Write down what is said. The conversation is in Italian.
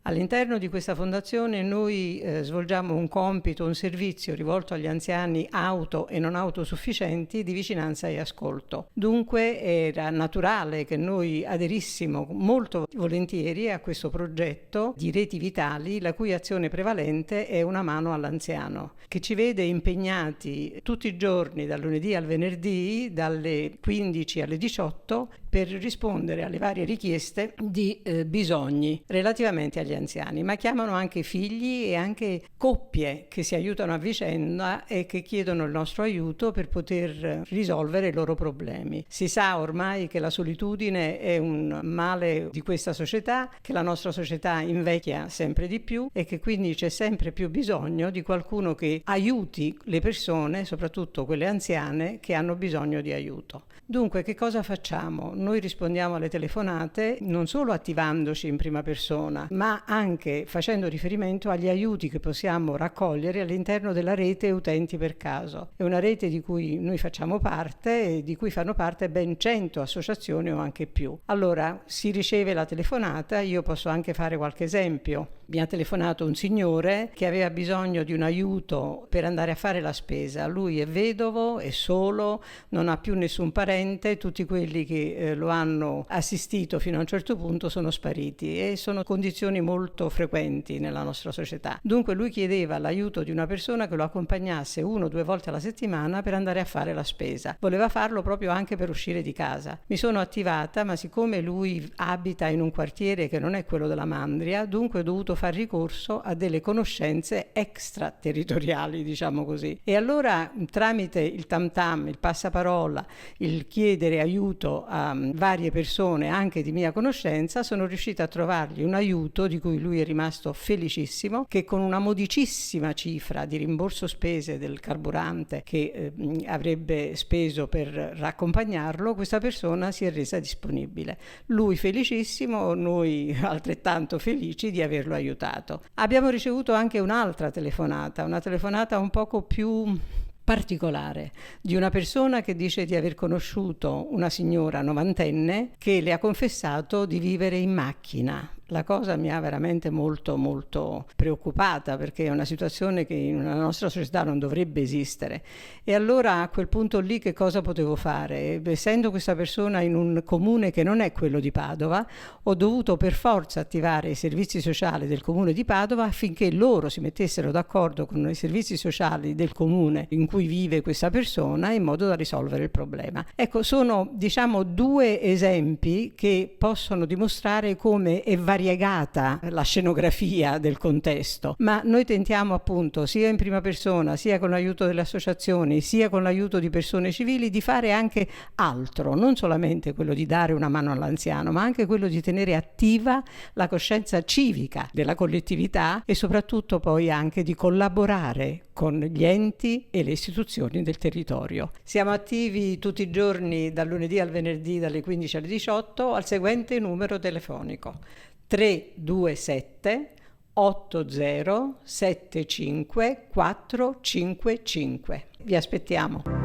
All'interno di questa fondazione noi svolgiamo un compito, un servizio rivolto agli anziani auto e non autosufficienti di vicinanza e ascolto. Dunque era naturale che noi aderissimo molto volentieri a questo progetto di Reti Vitali, la cui azione prevalente è una mano all'anziano, che ci vede impegnati tutti i giorni, dal lunedì al venerdì, dalle 15 alle 18, per rispondere alle varie richieste di bisogni relativamente agli anziani, ma chiamano anche figli e anche coppie che si aiutano a vicenda e che chiedono il nostro aiuto per poter risolvere i loro problemi. Si sa ormai che la solitudine è un male di questa società, che la nostra società invecchia sempre di più e che quindi c'è sempre più bisogno di qualcuno che aiuti le persone, soprattutto quelle anziane che hanno bisogno di aiuto. Dunque, che cosa facciamo? Noi rispondiamo alle telefonate non solo attivandoci in prima persona, ma anche facendo riferimento agli aiuti che possiamo raccogliere all'interno della rete Utenti per Caso. È una rete di cui noi facciamo parte e di cui fanno parte ben 100 associazioni o anche più. Allora, si riceve la telefonata, io posso anche fare qualche esempio. Mi ha telefonato un signore che aveva bisogno di un aiuto per andare a fare la spesa. Lui è vedovo, è solo, non ha più nessun parente, tutti quelli che lo hanno assistito fino a un certo punto sono spariti e sono condizioni molto frequenti nella nostra società. Dunque lui chiedeva l'aiuto di una persona che lo accompagnasse 1 o 2 volte alla settimana per andare a fare la spesa. Voleva farlo proprio anche per uscire di casa. Mi sono attivata, ma siccome lui abita in un quartiere che non è quello della Mandria, dunque ho dovuto fare ricorso a delle conoscenze extraterritoriali, diciamo così. E allora tramite il tam tam, il passaparola, il chiedere aiuto a varie persone anche di mia conoscenza, sono riuscita a trovargli un aiuto di cui lui è rimasto felicissimo, che con una modicissima cifra di rimborso spese del carburante che avrebbe speso per raccompagnarlo, questa persona si è resa disponibile. Lui felicissimo, noi altrettanto felici di averlo aiutato. Abbiamo ricevuto anche un'altra telefonata, una telefonata un poco più particolare, di una persona che dice di aver conosciuto una signora novantenne che le ha confessato di vivere in macchina. La cosa mi ha veramente molto molto preoccupata, perché è una situazione che in una nostra società non dovrebbe esistere. E allora a quel punto lì che cosa potevo fare? Essendo questa persona in un comune che non è quello di Padova, ho dovuto per forza attivare i servizi sociali del comune di Padova affinché loro si mettessero d'accordo con i servizi sociali del comune in cui vive questa persona in modo da risolvere il problema. Ecco, sono 2 esempi che possono dimostrare come è variegata la scenografia del contesto, ma noi tentiamo appunto sia in prima persona, sia con l'aiuto delle associazioni, sia con l'aiuto di persone civili, di fare anche altro, non solamente quello di dare una mano all'anziano, ma anche quello di tenere attiva la coscienza civica della collettività e soprattutto poi anche di collaborare con gli enti e le istituzioni del territorio. Siamo attivi tutti i giorni dal lunedì al venerdì dalle 15 alle 18 al seguente numero telefonico: 327 80 75 455. Vi aspettiamo.